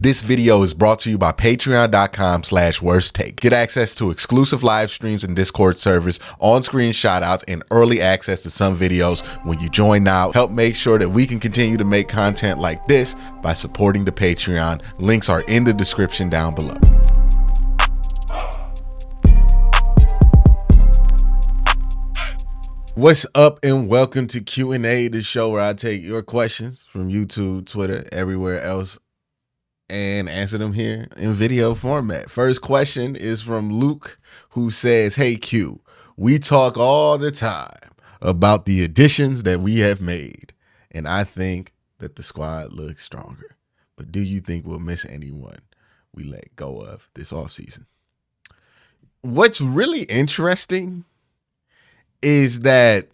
This video is brought to you by patreon.com/worsttake. Get access to exclusive live streams and Discord servers, on-screen shoutouts, and early access to some videos when you join now. Help make sure that we can continue to make content like this by supporting the Patreon. Links are in the description down below. What's up and welcome to Q&A, the show where I take your questions from YouTube, Twitter, everywhere else, and answer them here in video format. First question is from Luke, who says, "Hey Q, we talk all the time about the additions that we have made, and I think that the squad looks stronger. But do you think we'll miss anyone we let go of this offseason?" What's really interesting is that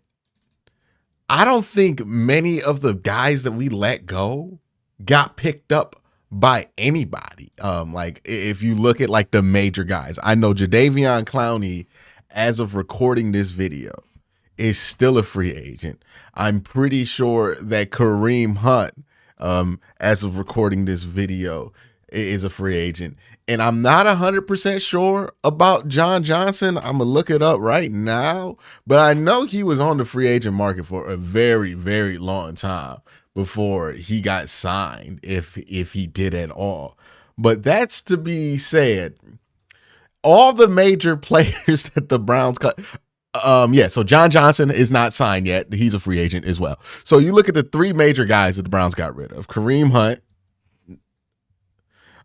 I don't think many of the guys that we let go got picked up by anybody. Like if you look at like the major guys, I know Jadeveon Clowney, as of recording this video, is still a free agent. I'm pretty sure that Kareem Hunt, as of recording this video, is a free agent. And I'm not 100% sure about John Johnson. I'm gonna look it up right now, but I know he was on the free agent market for a very, very long time before he got signed, if he did at all. But that's to be said. All the major players that the Browns cut, so John Johnson is not signed yet. He's a free agent as well. So you look at the three major guys that the Browns got rid of: Kareem Hunt,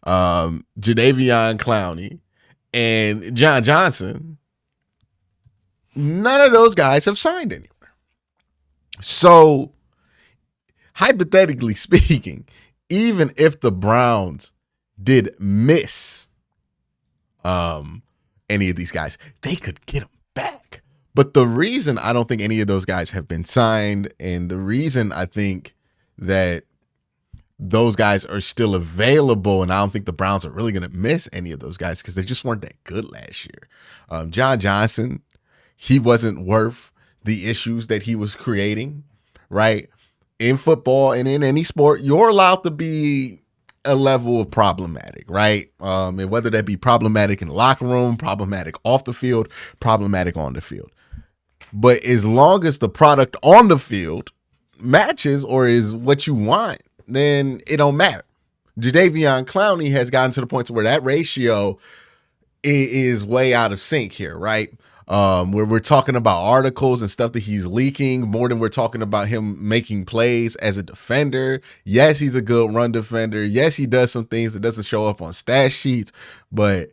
Jadeveon Clowney, and John Johnson. None of those guys have signed anywhere. So hypothetically speaking, even if the Browns did miss any of these guys, they could get them back. But the reason I don't think any of those guys have been signed, and the reason I think that those guys are still available, and I don't think the Browns are really going to miss any of those guys because they just weren't that good last year. John Johnson, he wasn't worth the issues that he was creating, right? In football and in any sport, you're allowed to be a level of problematic, right? And whether that be problematic in the locker room, problematic off the field, problematic on the field. But as long as the product on the field matches or is what you want, then it don't matter. Jadeveon Clowney has gotten to the point where that ratio is way out of sync here, right? Where we're talking about articles and stuff that he's leaking more than we're talking about him making plays as a defender. Yes, he's a good run defender. Yes, he does some things that doesn't show up on stat sheets, but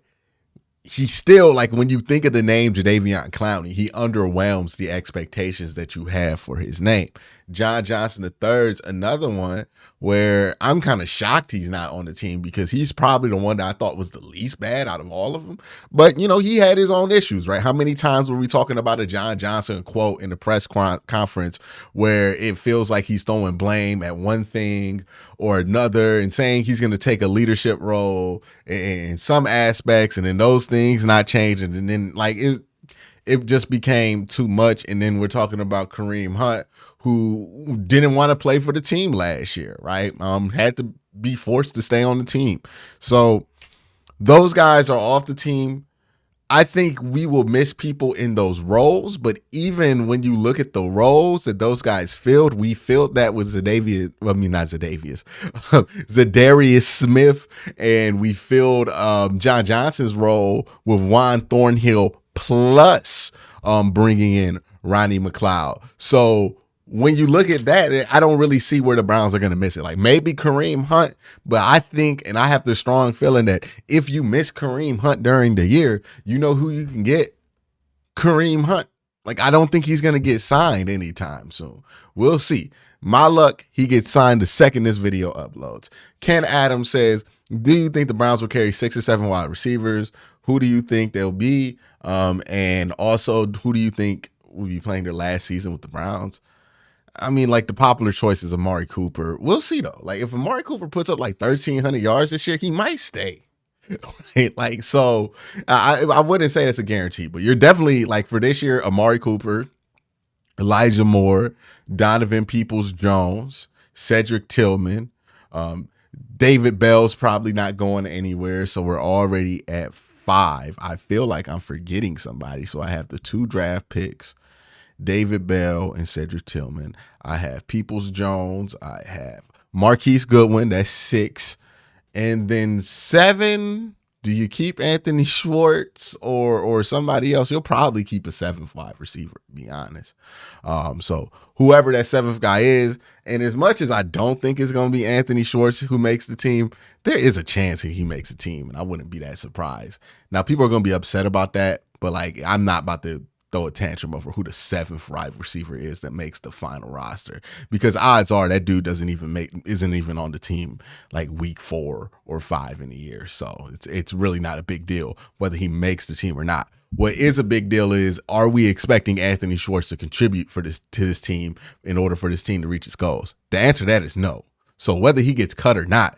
he's still, like, when you think of the name Jadeveon Clowney, he underwhelms the expectations that you have for his name. John Johnson III is another one where I'm kind of shocked he's not on the team because he's probably the one that I thought was the least bad out of all of them. But, you know, he had his own issues, right? How many times were we talking about a John Johnson quote in the press conference where it feels like he's throwing blame at one thing or another and saying he's going to take a leadership role in some aspects, and then those things not changing, and then like it just became too much. And then we're talking about Kareem Hunt, who didn't want to play for the team last year, right? Had to be forced to stay on the team. So those guys are off the team. I think we will miss people in those roles, but even when you look at the roles that those guys filled, we filled that with Zadarius Smith, and we filled John Johnson's role with Juan Thornhill, plus bringing in Ronnie McLeod. So when you look at that, I don't really see where the Browns are going to miss it. Like maybe Kareem Hunt, but I think, and I have the strong feeling that if you miss Kareem Hunt during the year, you know who you can get? Kareem Hunt. Like, I don't think he's going to get signed anytime soon. We'll see. My luck, he gets signed the second this video uploads. Ken Adams says, do you think the Browns will carry 6 or 7 wide receivers? Who do you think they'll be? And also, who do you think will be playing their last season with the Browns? I mean, like, the popular choice is Amari Cooper. We'll see, though. Like, if Amari Cooper puts up, like, 1,300 yards this year, he might stay. Like, so I wouldn't say that's a guarantee, but you're definitely, like, for this year, Amari Cooper, Elijah Moore, Donovan Peoples-Jones, Cedric Tillman, David Bell's probably not going anywhere, so we're already at 5. I feel like I'm forgetting somebody, so I have the 2 draft picks, David Bell and Cedric Tillman. I have Peoples-Jones. I have Marquise Goodwin. That's 6. And then 7, do you keep Anthony Schwartz or somebody else? You'll probably keep a 7th wide receiver, to be honest. So whoever that 7th guy is, and as much as I don't think it's going to be Anthony Schwartz who makes the team, there is a chance that he makes a team, and I wouldn't be that surprised. Now, people are going to be upset about that, but like I'm not about to throw a tantrum over who the 7th wide receiver is that makes the final roster, because odds are that dude isn't even on the team like week 4 or 5 in a year. So it's really not a big deal whether he makes the team or not. What is a big deal is, are we expecting Anthony Schwartz to contribute to this team in order for this team to reach its goals? The answer to that is no. So whether he gets cut or not,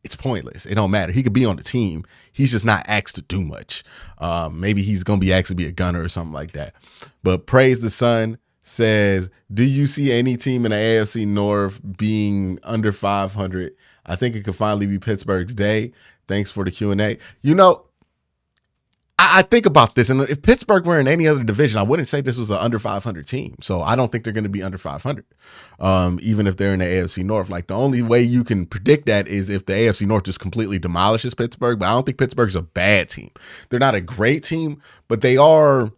it's pointless. It don't matter. He could be on the team. He's just not asked to do much. Maybe he's going to be asked to be a gunner or something like that. But Praise the Sun says, do you see any team in the AFC North being under 500? I think it could finally be Pittsburgh's day. Thanks for the Q&A. You know, I think about this, and if Pittsburgh were in any other division, I wouldn't say this was an under 500 team. So I don't think they're going to be under 500, even if they're in the AFC North. Like, the only way you can predict that is if the AFC North just completely demolishes Pittsburgh. But I don't think Pittsburgh's a bad team. They're not a great team, but they are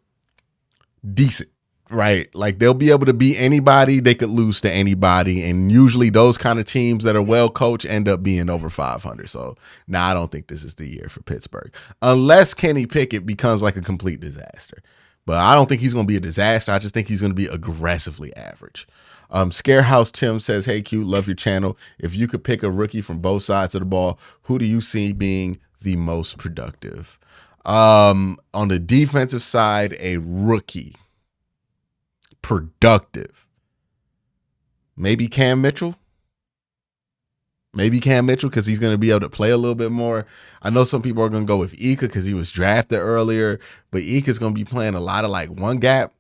decent, right? Like, they'll be able to beat anybody. They could lose to anybody. And usually those kind of teams that are well coached end up being over 500. So now I don't think this is the year for Pittsburgh, unless Kenny Pickett becomes like a complete disaster. But I don't think he's going to be a disaster. I just think he's going to be aggressively average. Scarehouse Tim says, hey, Q, love your channel. If you could pick a rookie from both sides of the ball, who do you see being the most productive? On the defensive side, a rookie. Productive. Maybe Cam Mitchell. Because he's going to be able to play a little bit more. I know some people are going to go with Ika because he was drafted earlier, but Ika's going to be playing a lot of like one gap,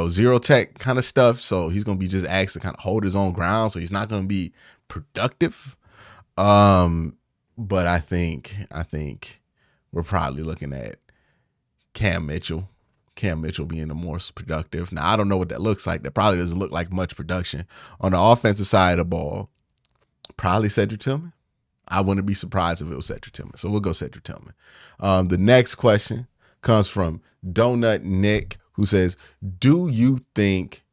zero tech kind of stuff. So he's going to be just asked to kind of hold his own ground. So he's not going to be productive. But I think we're probably looking at Cam Mitchell being the most productive. Now, I don't know what that looks like. That probably doesn't look like much production. On the offensive side of the ball, probably Cedric Tillman. I wouldn't be surprised if it was Cedric Tillman. So we'll go Cedric Tillman. The next question comes from Donut Nick, who says, do you think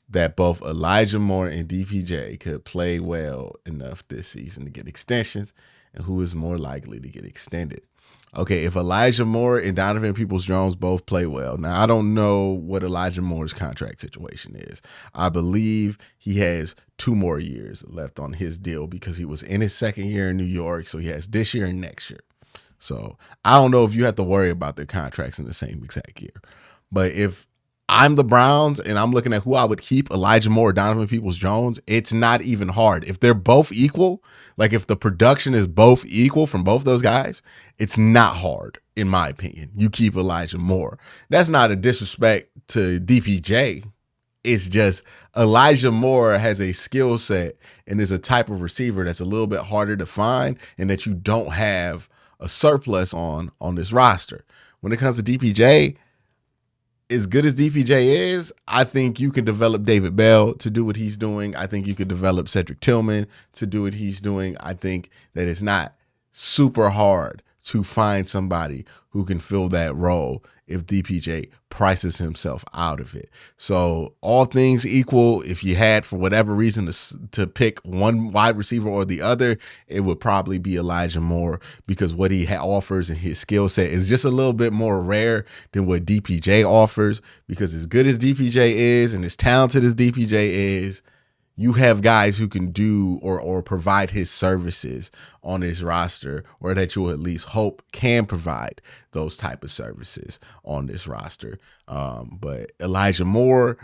that both Elijah Moore and DPJ could play well enough this season to get extensions, and who is more likely to get extended? Okay, if Elijah Moore and Donovan Peoples-Jones both play well. Now, I don't know what Elijah Moore's contract situation is. I believe he has 2 more years left on his deal because he was in his 2nd year in New York, so he has this year and next year. So I don't know if you have to worry about their contracts in the same exact year. But if I'm the Browns and I'm looking at who I would keep, Elijah Moore or Donovan Peoples-Jones, it's not even hard. If they're both equal, like if the production is both equal from both those guys, it's not hard, in my opinion. You keep Elijah Moore. That's not a disrespect to DPJ. It's just Elijah Moore has a skill set and is a type of receiver that's a little bit harder to find and that you don't have a surplus on this roster. When it comes to DPJ, as good as DPJ is, I think you can develop David Bell to do what he's doing. I think you could develop Cedric Tillman to do what he's doing. I think that it's not super hard to find somebody who can fill that role if DPJ prices himself out of it. So all things equal, if you had for whatever reason to pick one wide receiver or the other, it would probably be Elijah Moore, because what he offers and his skill set is just a little bit more rare than what DPJ offers. Because as good as DPJ is and as talented as DPJ is, you have guys who can do or provide his services on his roster, or that you will at least hope can provide those type of services on this roster. But Elijah Moore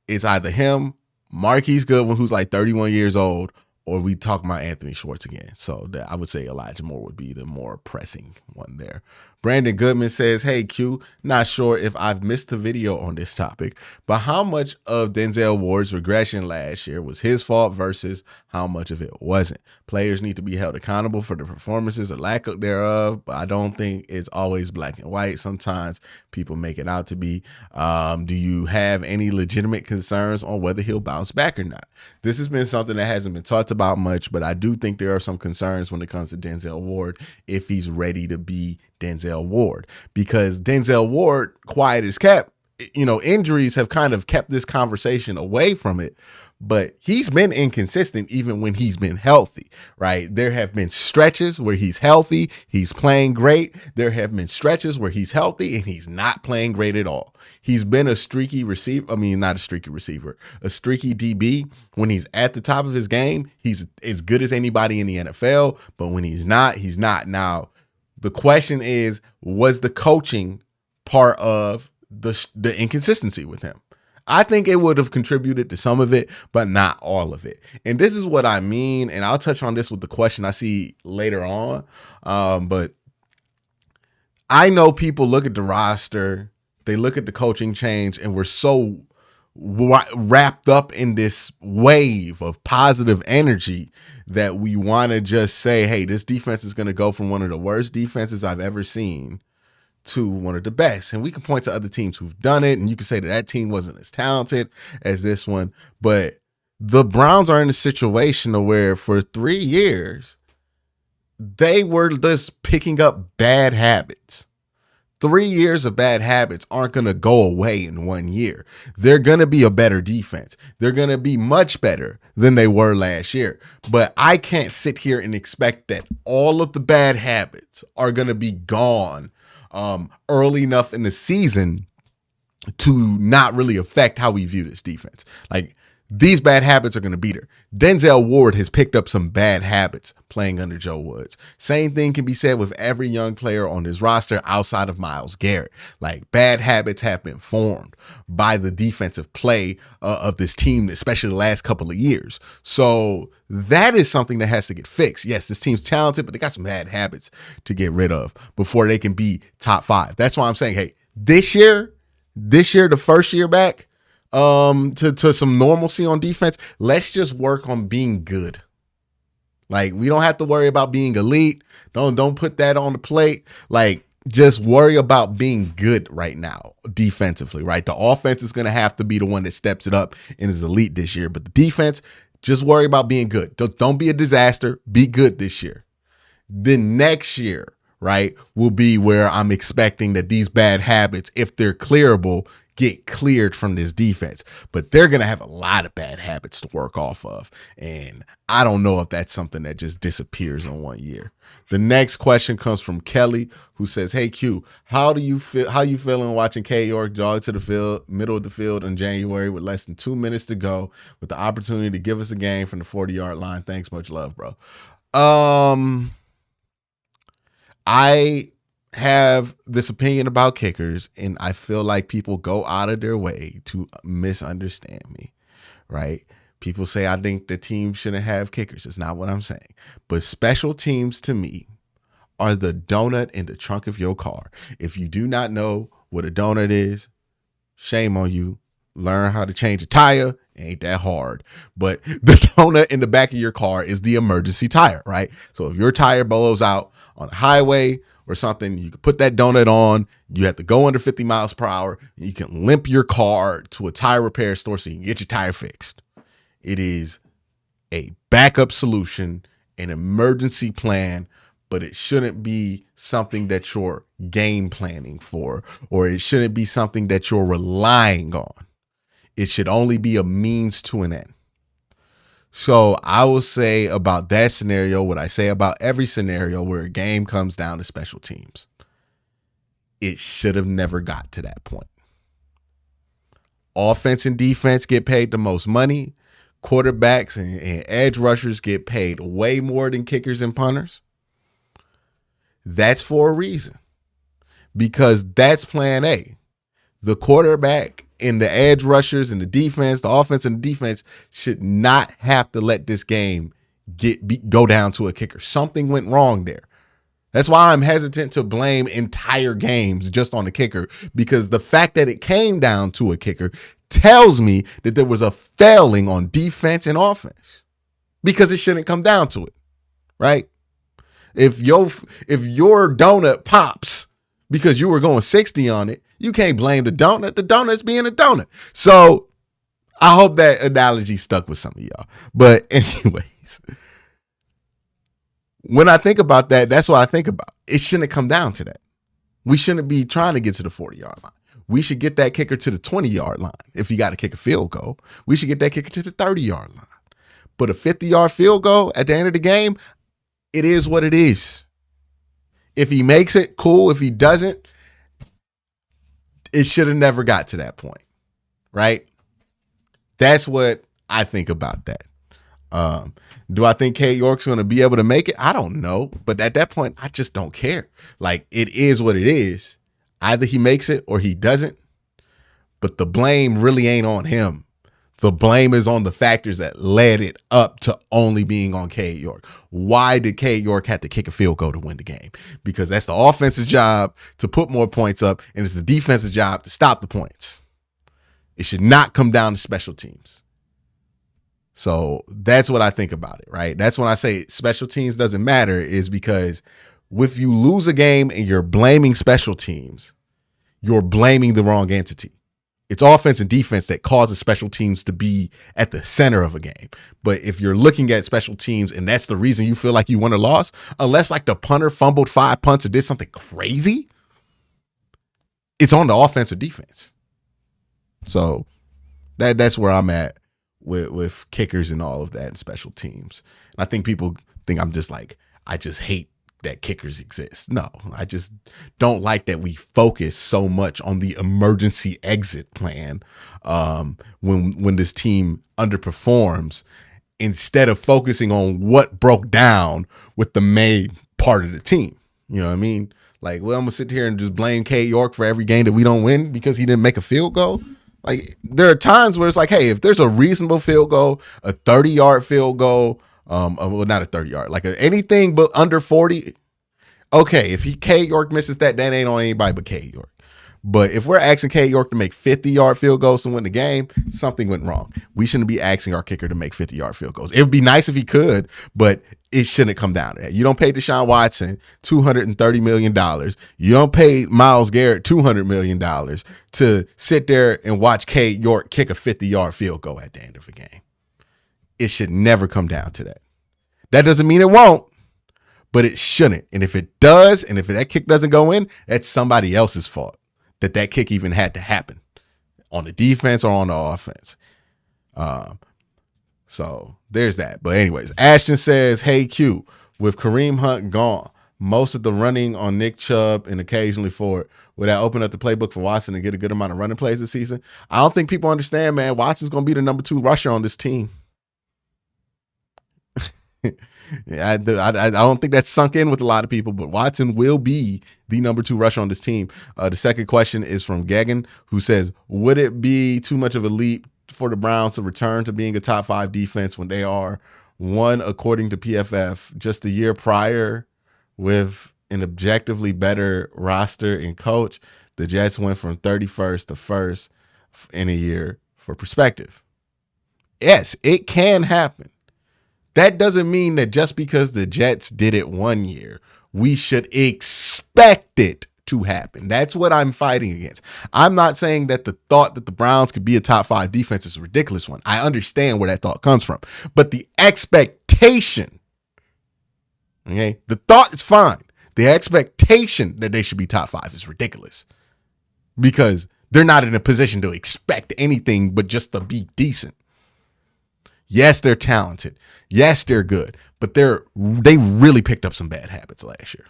is either him, Marquise Goodwin, who's like 31 years old, or we talk about Anthony Schwartz again. So I would say Elijah Moore would be the more pressing one there. Brandon Goodman says, hey, Q, not sure if I've missed the video on this topic, but how much of Denzel Ward's regression last year was his fault versus how much of it wasn't? Players need to be held accountable for the performances or lack thereof, but I don't think it's always black and white. Sometimes people make it out to be. Do you have any legitimate concerns on whether he'll bounce back or not? This has been something that hasn't been talked about much, but I do think there are some concerns when it comes to Denzel Ward if he's ready to be Denzel Ward, because Denzel Ward, quiet as kept, injuries have kind of kept this conversation away from it, but he's been inconsistent even when he's been healthy, right? There have been stretches where he's healthy, he's playing great. There have been stretches where he's healthy and he's not playing great at all. He's been a streaky receiver. I mean, not a streaky receiver, a streaky DB. When he's at the top of his game, he's as good as anybody in the NFL, but when he's not, he's not. Now, the question is, was the coaching part of the inconsistency with him? I think it would have contributed to some of it, but not all of it. And this is what I mean, and I'll touch on this with the question I see later on. But I know people look at the roster, they look at the coaching change, and we're so wrapped up in this wave of positive energy that we want to just say, hey, this defense is going to go from one of the worst defenses I've ever seen to one of the best. And we can point to other teams who've done it, and you can say that team wasn't as talented as this one, but the Browns are in a situation where for 3 years they were just picking up bad habits. 3 years of bad habits aren't going to go away in 1 year. They're going to be a better defense. They're going to be much better than they were last year. But I can't sit here and expect that all of the bad habits are going to be gone early enough in the season to not really affect how we view this defense. Like, these bad habits are going to beat her. Denzel Ward has picked up some bad habits playing under Joe Woods. Same thing can be said with every young player on this roster outside of Myles Garrett. Like, bad habits have been formed by the defensive play of this team, especially the last couple of years. So that is something that has to get fixed. Yes, this team's talented, but they got some bad habits to get rid of before they can be top 5. That's why I'm saying, hey, this year, the first year back, to some normalcy on defense, let's just work on being good. Like, we don't have to worry about being elite. Don't put that on the plate. Like, just worry about being good right now defensively, right? The offense is going to have to be the one that steps it up and is elite this year, but the defense, just worry about being good. Don't be a disaster. Be good this year. Then next year, right, will be where I'm expecting that these bad habits, if they're clearable, get cleared from this defense. But they're going to have a lot of bad habits to work off of. And I don't know if that's something that just disappears in 1 year. The next question comes from Kelly, who says, hey, Q, how you feeling watching K. York jog to the field, middle of the field in January with less than 2 minutes to go with the opportunity to give us a game from the 40-yard line? Thanks, much love, bro. I have this opinion about kickers, and I feel like people go out of their way to misunderstand me, right? People say I think the team shouldn't have kickers. It's not what I'm saying. But special teams to me are the donut in the trunk of your car. If you do not know what a donut is, shame on you. Learn how to change a tire. Ain't that hard. But the donut in the back of your car is the emergency tire, right? So if your tire blows out on a highway or something, you can put that donut on. You have to go under 50 miles per hour. You can limp your car to a tire repair store so you can get your tire fixed. It is a backup solution, an emergency plan, but it shouldn't be something that you're game planning for, or it shouldn't be something that you're relying on. It should only be a means to an end. So I will say about that scenario what I say about every scenario where a game comes down to special teams. It should have never got to that point. Offense and defense get paid the most money. Quarterbacks and edge rushers get paid way more than kickers and punters. That's for a reason. Because that's plan A. The quarterback and the edge rushers and the defense, the offense and the defense should not have to let this game go down to a kicker. Something went wrong there. That's why I'm hesitant to blame entire games just on the kicker, because the fact that it came down to a kicker tells me that there was a failing on defense and offense, because it shouldn't come down to it, right? If your donut pops because you were going 60 on it, you can't blame the donut. The donut's being a donut. So I hope that analogy stuck with some of y'all. But anyways, when I think about that, that's what I think about. It shouldn't come down to that. We shouldn't be trying to get to the 40-yard line. We should get that kicker to the 20-yard line. If you got to kick a field goal, we should get that kicker to the 30-yard line. But a 50-yard field goal at the end of the game, it is what it is. If he makes it, cool. If he doesn't, it should have never got to that point, right? That's what I think about that. Do I think Cade York's going to be able to make it? I don't know. But at that point, I just don't care. Like, it is what it is. Either he makes it or he doesn't. But the blame really ain't on him. The blame is on the factors that led it up to only being on Cade York. Why did Cade York have to kick a field goal to win the game? Because that's the offense's job to put more points up, and it's the defense's job to stop the points. It should not come down to special teams. So that's what I think about it, right? That's when I say special teams doesn't matter, is because if you lose a game and you're blaming special teams, you're blaming the wrong entity. It's offense and defense that causes special teams to be at the center of a game. But if you're looking at special teams and that's the reason you feel like you won or lost, unless like the punter fumbled 5 punts or did something crazy, it's on the offense or defense. So that's where I'm at with kickers and all of that and special teams. And I think people think I'm just like, I just hate that kickers exist. No, I just don't like that we focus so much on the emergency exit plan when this team underperforms, instead of focusing on what broke down with the main part of the team. You know what I mean? Like, well, I'm gonna sit here and just blame Cade York for every game that we don't win because he didn't make a field goal. Like, there are times where it's like, hey, if there's a reasonable field goal, a 30-yard field goal, well, not a 30-yard, like anything but under 40. Okay, if Cade York misses that ain't on anybody but Cade York. But if we're asking Cade York to make 50-yard field goals to win the game, something went wrong. We shouldn't be asking our kicker to make 50-yard field goals. It would be nice if he could, but it shouldn't come down to that. You don't pay Deshaun Watson $230 million. You don't pay Myles Garrett $200 million to sit there and watch Cade York kick a 50-yard field goal at the end of a game. It should never come down to that. That doesn't mean it won't, but it shouldn't. And if it does, and if that kick doesn't go in, that's somebody else's fault that kick even had to happen on the defense or on the offense. So there's that. But anyways, Ashton says, hey, Q, with Kareem Hunt gone, most of the running on Nick Chubb and occasionally Ford, would that open up the playbook for Watson to get a good amount of running plays this season? I don't think people understand, man. Watson's going to be the number 2 rusher on this team. Yeah, I don't think that's sunk in with a lot of people, but Watson will be the number 2 rusher on this team. The second question is from Gagan, who says, would it be too much of a leap for the Browns to return to being a top 5 defense when they are one, according to PFF, just a year prior with an objectively better roster and coach? The Jets went from 31st to 1st in a year. For perspective, yes, it can happen. That doesn't mean that just because the Jets did it one year, we should expect it to happen. That's what I'm fighting against. I'm not saying that the thought that the Browns could be a top 5 defense is a ridiculous one. I understand where that thought comes from. But the expectation, okay, the thought is fine. The expectation that they should be top 5 is ridiculous because they're not in a position to expect anything but just to be decent. Yes, they're talented. Yes, they're good, but they really picked up some bad habits last year.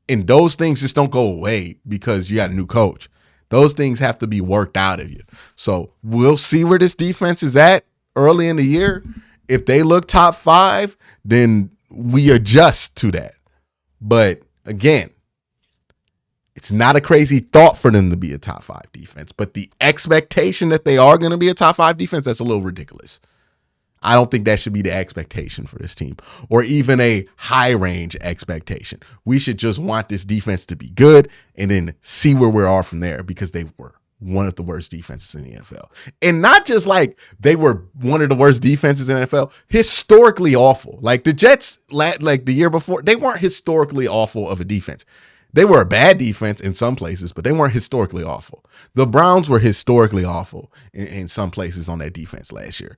And those things just don't go away because you got a new coach. Those things have to be worked out of you. So we'll see where this defense is at early in the year. If they look top 5, then we adjust to that. But again, it's not a crazy thought for them to be a top 5 defense, but the expectation that they are going to be a top 5 defense, that's a little ridiculous. I don't think that should be the expectation for this team, or even a high range expectation. We should just want this defense to be good and then see where we are from there, because they were one of the worst defenses in the NFL. And not just like they were one of the worst defenses in the NFL, historically awful. Like the Jets, like the year before, they weren't historically awful of a defense. They were a bad defense in some places, but they weren't historically awful. The Browns were historically awful in some places on that defense last year.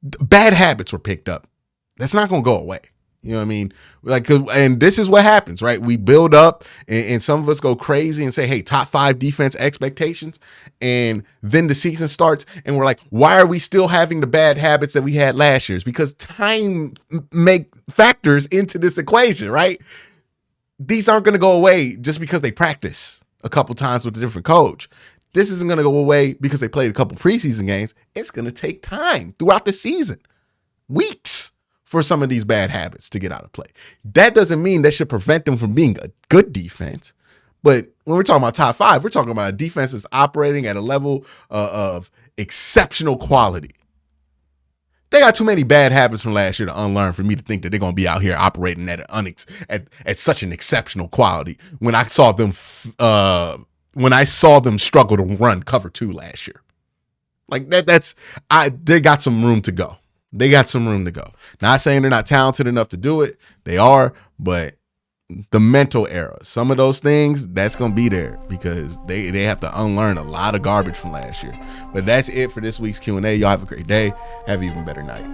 Bad habits were picked up. That's not going to go away. You know what I mean? Like, and this is what happens, right? We build up and some of us go crazy and say, hey, top 5 defense expectations. And then the season starts and we're like, why are we still having the bad habits that we had last year? It's because time factors into this equation, right? These aren't going to go away just because they practice a couple times with a different coach. This isn't going to go away because they played a couple preseason games. It's going to take time throughout the season, weeks, for some of these bad habits to get out of play. That doesn't mean that should prevent them from being a good defense. But when we're talking about top 5, we're talking about a defense that's operating at a level of exceptional quality. They got too many bad habits from last year to unlearn for me to think that they're going to be out here operating at such an exceptional quality. When I saw them struggle to run cover 2 last year, like they got some room to go. They got some room to go. Not saying they're not talented enough to do it. They are, but the mental error, some of those things, that's going to be there because they have to unlearn a lot of garbage from last year. But that's it for this week's Q&A. Y'all have a great day. Have an even better night.